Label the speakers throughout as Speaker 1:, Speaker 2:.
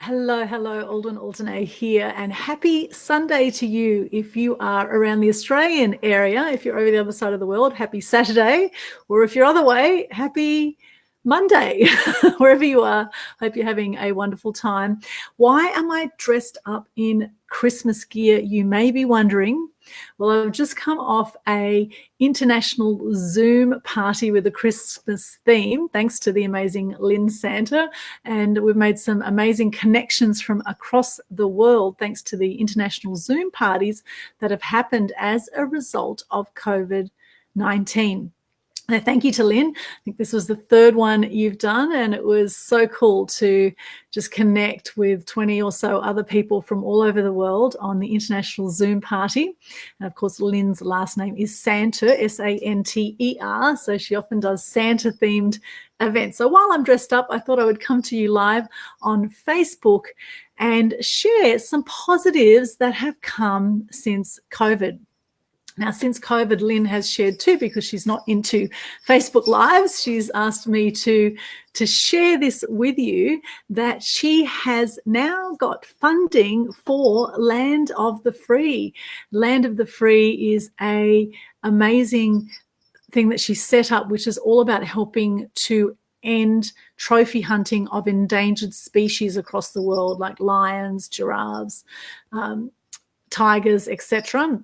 Speaker 1: Hello, Aldwyn Altuney here, and happy Sunday to you if you are around the Australian area. If you're over the other side of the world, happy Saturday, or if you're other way, happy Monday, wherever you are. Hope you're having a wonderful time. Why am I dressed up in Christmas gear, you may be wondering? Well, I've just come off a international Zoom party with a Christmas theme, thanks to the amazing Lynn Santa, and we've made some amazing connections from across the world thanks to the international Zoom parties that have happened as a result of COVID-19. Thank you to Lynn. I think this was the third one you've done, and it was so cool to just connect with 20 or so other people from all over the world on the international Zoom party. And of course, Lynn's last name is Santer, S-A-N-T-E-R, so she often does Santa-themed events. So while I'm dressed up, I thought I would come to you live on Facebook and share some positives that have come since COVID. Now, since COVID, Lynn has shared too, because she's not into Facebook Lives. She's asked me to share this with you, that she has now got funding for Land of the Free. Land of the Free is an amazing thing that she set up, which is all about helping to end trophy hunting of endangered species across the world, like lions, giraffes, tigers, etc.,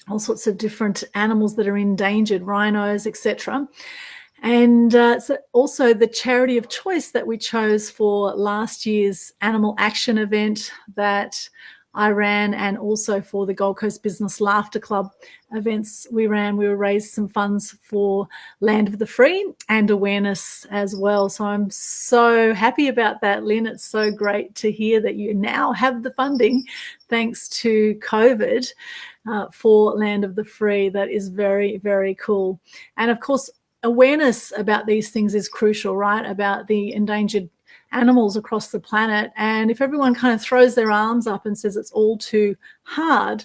Speaker 1: all sorts of different animals that are endangered, rhinos, etc. And so also the charity of choice that we chose for last year's Animal Action event that I ran, and also for the Gold Coast Business Laughter Club events we ran, we raised some funds for Land of the Free and awareness as well. So I'm so happy about that, Lynn. It's so great to hear that you now have the funding thanks to COVID for Land of the Free. That is very, very cool. And of course, awareness about these things is crucial, right? About the endangered animals across the planet. And if everyone kind of throws their arms up and says it's all too hard,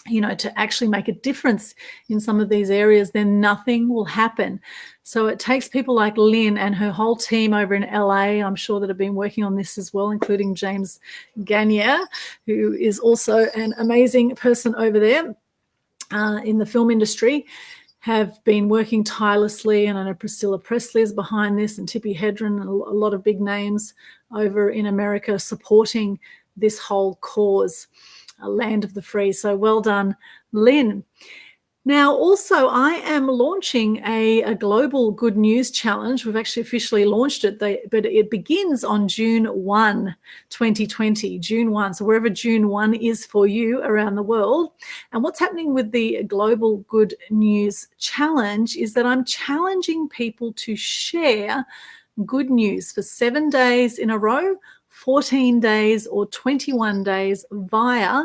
Speaker 1: you know, to actually make a difference in some of these areas, then nothing will happen. So it takes people like Lynn and her whole team over in LA, I'm sure, that have been working on this as well, including James Gagne, who is also an amazing person over there in the film industry, have been working tirelessly. And I know Priscilla Presley is behind this, and Tippi Hedren, and a lot of big names over in America supporting this whole cause, Land of the Free. So well done, Lynn. Now, also, I am launching a global good news challenge. We've actually officially launched it, but it begins on June 1, 2020, June 1. So wherever June 1 is for you around the world. And what's happening with the global good news challenge is that I'm challenging people to share good news for 7 days in a row, 14 days or 21 days via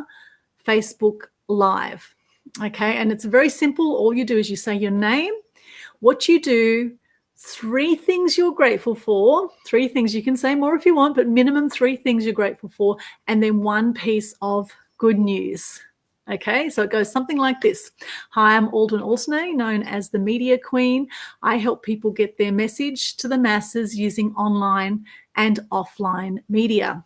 Speaker 1: Facebook Live. Okay, and it's very simple. All you do is you say your name, what you do, 3 things you're grateful for, 3 things. You can say more if you want, but minimum 3 things you're grateful for, and then 1 piece of good news. Okay, so it goes something like this. Hi, I'm Aldwyn Altuney, known as the Media Queen. I help people get their message to the masses using online and offline media.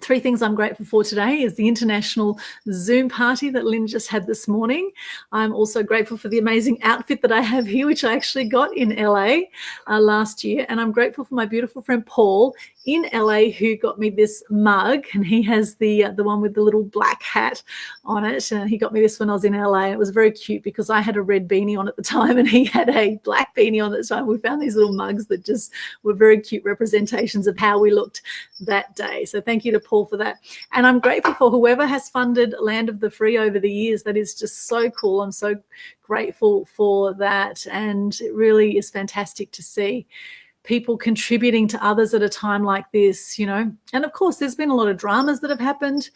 Speaker 1: 3 things I'm grateful for today is the international Zoom party that Lynn just had this morning. I'm also grateful for the amazing outfit that I have here, which I actually got in LA last year. And I'm grateful for my beautiful friend Paul in LA, who got me this mug, and he has the one with the little black hat on it. And he got me this when I was in LA. It was very cute because I had a red beanie on at the time and he had a black beanie on at the time. We found these little mugs that just were very cute representations of how we looked that day. So thank you to Paul for that. And I'm grateful for whoever has funded Land of the Free over the years. That is just so cool. I'm so grateful for that. And it really is fantastic to see people contributing to others at a time like this, you know. And of course, there's been a lot of dramas that have happened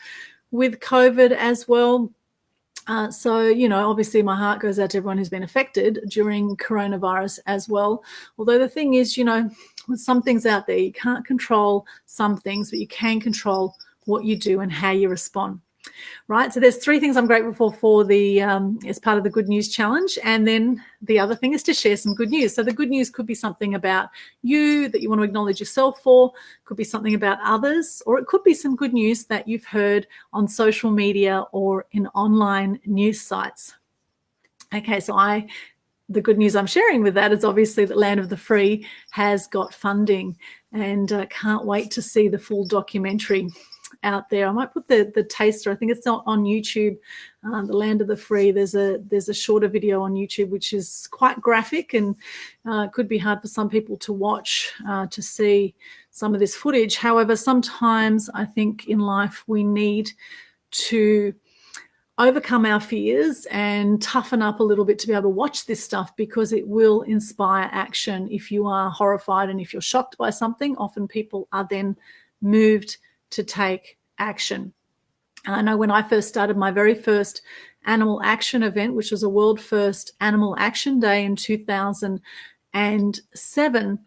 Speaker 1: with COVID as well. So, you know, obviously my heart goes out to everyone who's been affected during coronavirus as well. Although the thing is, you know, with some things out there, you can't control some things, but you can control what you do and how you respond. right? So there's 3 things I'm grateful for the as part of the Good News Challenge. And then the other thing is to share some good news. So the good news could be something about you that you want to acknowledge yourself for, could be something about others, or it could be some good news that you've heard on social media or in online news sites. Okay, so the good news I'm sharing with that is obviously that Land of the Free has got funding, and can't wait to see the full documentary out there. I might put the taster. I think it's not on YouTube. The Land of the Free. There's a shorter video on YouTube which is quite graphic, and could be hard for some people to watch to see some of this footage. However, sometimes I think in life we need to overcome our fears and toughen up a little bit to be able to watch this stuff, because it will inspire action. If you are horrified and if you're shocked by something, often people are then moved to take action. And I know when I first started my very first animal action event, which was a world first Animal Action Day in 2007,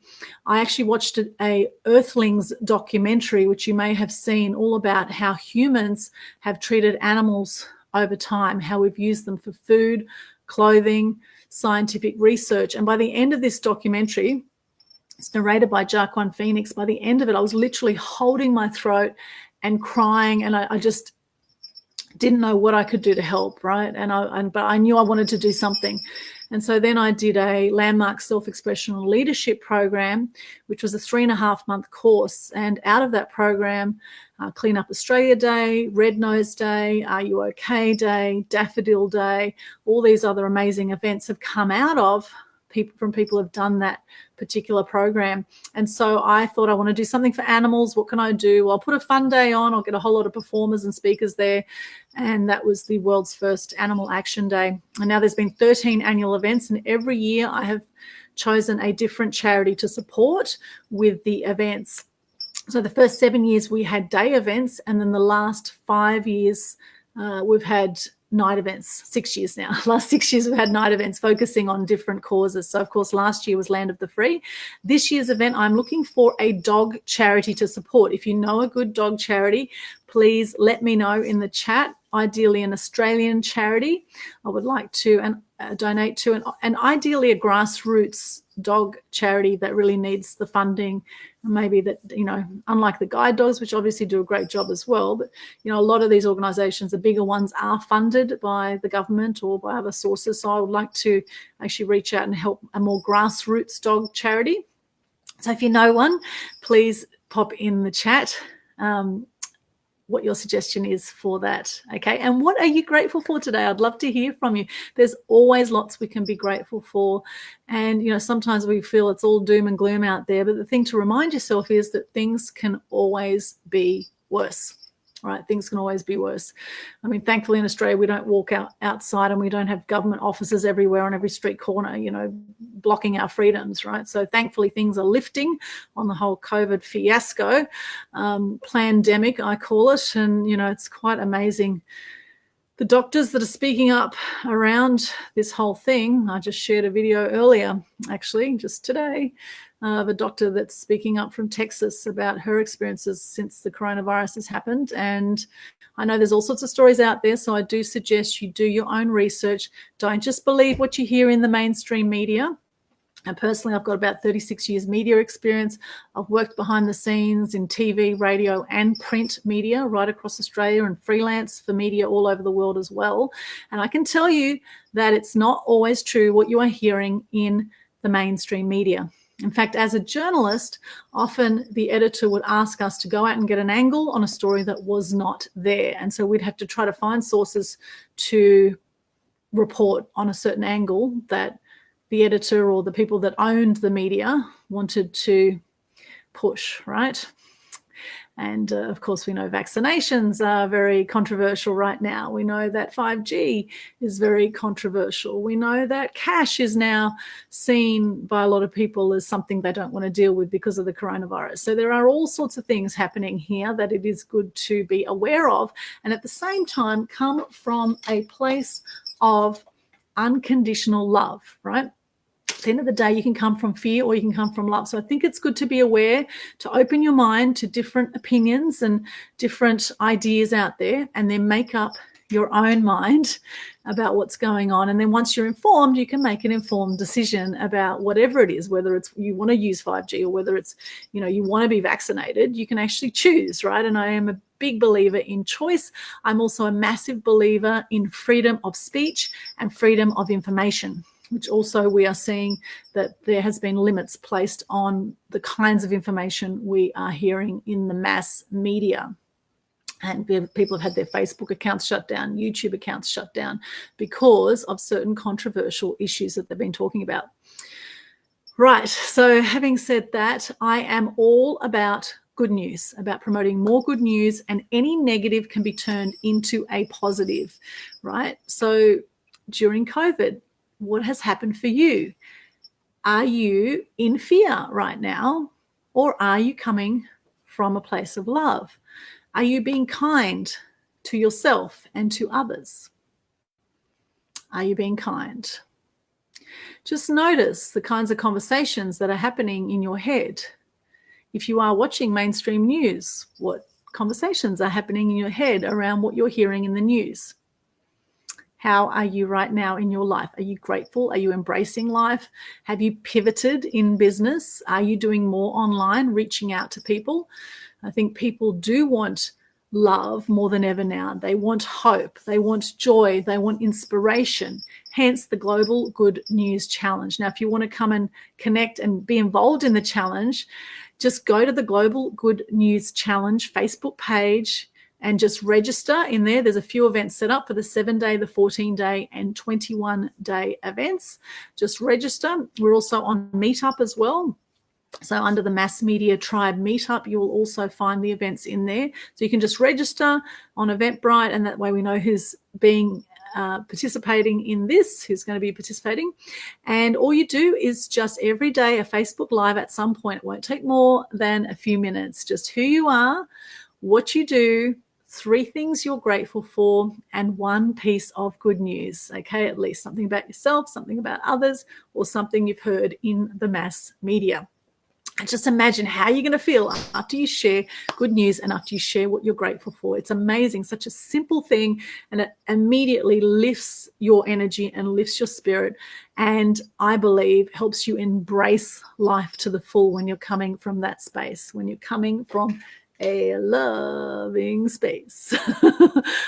Speaker 1: I actually watched a Earthlings documentary, which you may have seen, all about how humans have treated animals over time, how we've used them for food, clothing, scientific research. And by the end of this documentary, it's narrated by Jaquan Phoenix. By the end of it, I was literally holding my throat and crying, and I just didn't know what I could do to help, right? But I knew I wanted to do something. And so then I did a landmark self-expression and leadership program, which was a 3.5-month course. And out of that program, Clean Up Australia Day, Red Nose Day, Are You OK Day, Daffodil Day, all these other amazing events have come out of people who have done that particular program. And so I thought, I want to do something for animals. What can I do? Well, I'll put a fun day on. I'll get a whole lot of performers and speakers there. And that was the world's first Animal Action Day. And now there's been 13 annual events, and every year I have chosen a different charity to support with the events. So the first 7 years we had day events, and then the last 5 years we've had night events. 6 years now. Last 6 years we've had night events focusing on different causes. So of course last year was Land of the Free. This year's event, I'm looking for a dog charity to support. If you know a good dog charity, please let me know in the chat. Ideally an Australian charity I would like to donate to, and ideally a grassroots dog charity that really needs the funding. Maybe that, unlike the guide dogs, which obviously do a great job as well, but a lot of these organizations, the bigger ones, are funded by the government or by other sources. So I would like to actually reach out and help a more grassroots dog charity. So if you know one, please pop in the chat what your suggestion is for that. Okay, and what are you grateful for today? I'd love to hear from you. There's always lots we can be grateful for, and sometimes we feel it's all doom and gloom out there, but the thing to remind yourself is that things can always be worse. Right, things can always be worse. I mean, thankfully in Australia we don't walk outside, and we don't have government offices everywhere on every street corner, blocking our freedoms, right? So thankfully things are lifting on the whole COVID fiasco, plandemic I call it, and it's quite amazing. The doctors that are speaking up around this whole thing, I just shared a video earlier, actually, just today, of a doctor that's speaking up from Texas about her experiences since the coronavirus has happened. And I know there's all sorts of stories out there, so I do suggest you do your own research. Don't just believe what you hear in the mainstream media. And personally, I've got about 36 years media experience. I've worked behind the scenes in TV, radio, and print media right across Australia, and freelance for media all over the world as well. And I can tell you that it's not always true what you are hearing in the mainstream media. In fact, as a journalist, often the editor would ask us to go out and get an angle on a story that was not there. And so we'd have to try to find sources to report on a certain angle that the editor or the people that owned the media wanted to push, right? And of course, we know vaccinations are very controversial right now. We know that 5G is very controversial. We know that cash is now seen by a lot of people as something they don't want to deal with because of the coronavirus. So there are all sorts of things happening here that it is good to be aware of, and at the same time come from a place of unconditional love, right? At the end of the day, you can come from fear or you can come from love. So I think it's good to be aware, to open your mind to different opinions and different ideas out there, and then make up your own mind about what's going on. And then once you're informed, you can make an informed decision about whatever it is, whether it's you want to use 5G or whether it's, you want to be vaccinated. You can actually choose, right? And I am a big believer in choice. I'm also a massive believer in freedom of speech and freedom of information, which also we are seeing that there has been limits placed on the kinds of information we are hearing in the mass media. And people have had their Facebook accounts shut down, YouTube accounts shut down because of certain controversial issues that they've been talking about. Right, so having said that, I am all about good news, about promoting more good news, and any negative can be turned into a positive, right? So during COVID, what has happened for you? Are you in fear right now, or are you coming from a place of love? Are you being kind to yourself and to others? Are you being kind? Just notice the kinds of conversations that are happening in your head. If you are watching mainstream news, what conversations are happening in your head around what you're hearing in the news? How are you right now in your life? Are you grateful? Are you embracing life? Have you pivoted in business? Are you doing more online, reaching out to people? I think people do want love more than ever now. They want hope. They want joy. They want inspiration. Hence the Global Good News Challenge. Now, if you want to come and connect and be involved in the challenge, just go to the Global Good News Challenge Facebook page and just register in there. There's a few events set up for the 7-day, the 14-day, and 21-day events. Just register. We're also on Meetup as well. So under the Mass Media Tribe Meetup, you will also find the events in there. So you can just register on Eventbrite, and that way we know who's being participating in this, who's going to be participating. And all you do is just every day a Facebook Live at some point. It won't take more than a few minutes. Just who you are, what you do, 3 things you're grateful for, and 1 piece of good news, okay? At least something about yourself, something about others, or something you've heard in the mass media. And just imagine how you're going to feel after you share good news and after you share what you're grateful for. It's amazing, such a simple thing, and it immediately lifts your energy and lifts your spirit, and I believe helps you embrace life to the full when you're coming from that space, when you're coming from a loving space.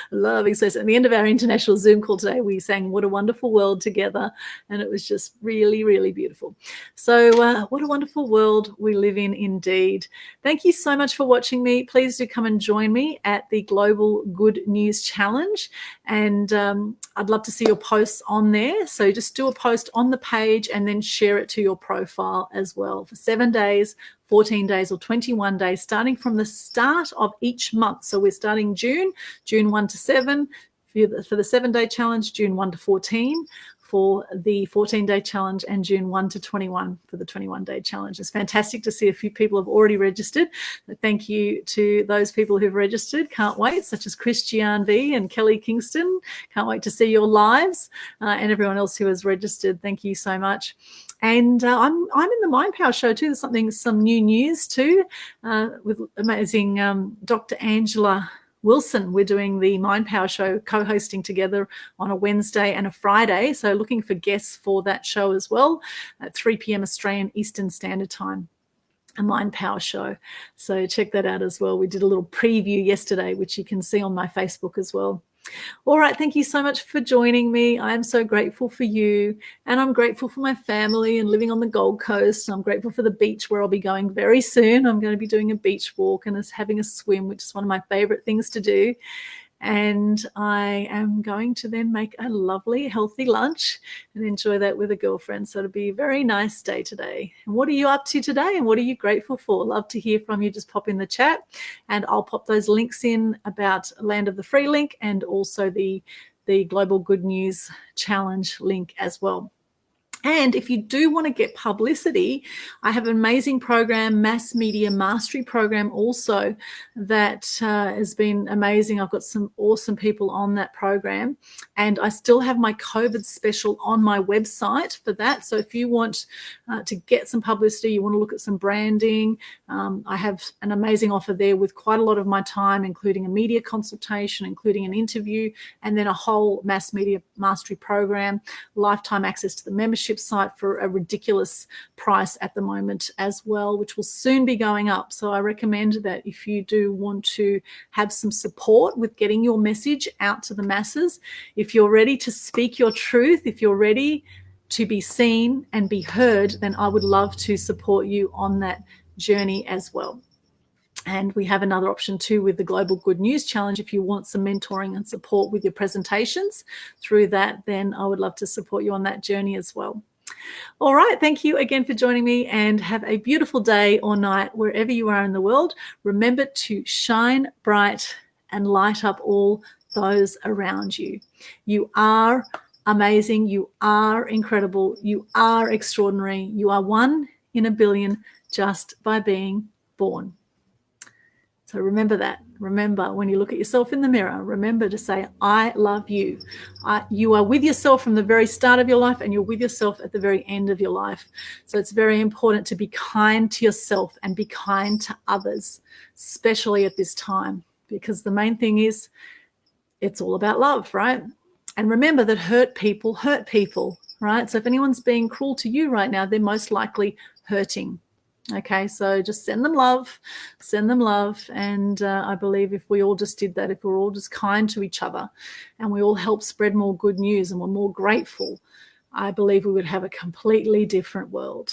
Speaker 1: Loving space. At the end of our international Zoom call today, we sang What a Wonderful World together, and it was just really, really beautiful. So what a wonderful world we live in indeed. Thank you so much for watching me. Please do come and join me at the Global Good News Challenge, and I'd love to see your posts on there. So just do a post on the page and then share it to your profile as well for 7 days, 14 days, or 21 days, starting from the start of each month. So we're starting June 1 to 7 for the 7-day challenge, June 1 to 14 for the 14-day challenge, and June 1 to 21 for the 21-day challenge. It's fantastic to see a few people have already registered. Thank you to those people who've registered. Can't wait, such as Christiane V and Kelly Kingston. Can't wait to see your lives, and everyone else who has registered. Thank you so much. And I'm in the Mind Power show too. There's some new news too with amazing Dr. Angela Wilson. We're doing the Mind Power show, co-hosting together on a Wednesday and a Friday. So looking for guests for that show as well at 3 p.m. Australian Eastern Standard Time. A Mind Power show. So check that out as well. We did a little preview yesterday, which you can see on my Facebook as well. All right, thank you so much for joining me. I am so grateful for you, and I'm grateful for my family and living on the Gold Coast. I'm grateful for the beach where I'll be going very soon. I'm going to be doing a beach walk and having a swim, which is one of my favorite things to do. And I am going to then make a lovely, healthy lunch and enjoy that with a girlfriend. So it'll be a very nice day today. And what are you up to today, and what are you grateful for? Love to hear from you. Just pop in the chat, and I'll pop those links in about Land of the Free link, and also the Global Good News Challenge link as well. And if you do want to get publicity, I have an amazing program, Mass Media Mastery program also, that has been amazing. I've got some awesome people on that program. And I still have my COVID special on my website for that. So if you want to get some publicity, you want to look at some branding, I have an amazing offer there with quite a lot of my time, including a media consultation, including an interview, and then a whole Mass Media Mastery program, lifetime access to the membership site for a ridiculous price at the moment as well, which will soon be going up. So I recommend that if you do want to have some support with getting your message out to the masses, if you're ready to speak your truth, if you're ready to be seen and be heard, then I would love to support you on that journey as well. And we have another option too with the Global Good News Challenge. If you want some mentoring and support with your presentations through that, then I would love to support you on that journey as well. All right. Thank you again for joining me, and have a beautiful day or night wherever you are in the world. Remember to shine bright and light up all those around you. You are amazing. You are incredible. You are extraordinary. You are one in a billion just by being born. So remember that. Remember, when you look at yourself in the mirror, remember to say, I love you. You are with yourself from the very start of your life, and you're with yourself at the very end of your life. So it's very important to be kind to yourself and be kind to others, especially at this time, because the main thing is it's all about love, right? And remember that hurt people, right? So if anyone's being cruel to you right now, they're most likely hurting. Okay, so just send them love. And I believe if we all just did that, if we're all just kind to each other and we all help spread more good news and we're more grateful, I believe we would have a completely different world.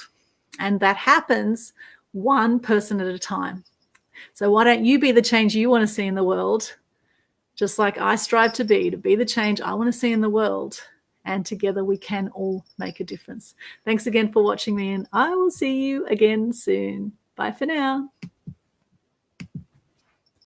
Speaker 1: And that happens one person at a time. So why don't you be the change you want to see in the world, just like I strive to be the change I want to see in the world. And together we can all make a difference. Thanks again for watching me, and I will see you again soon. Bye for now.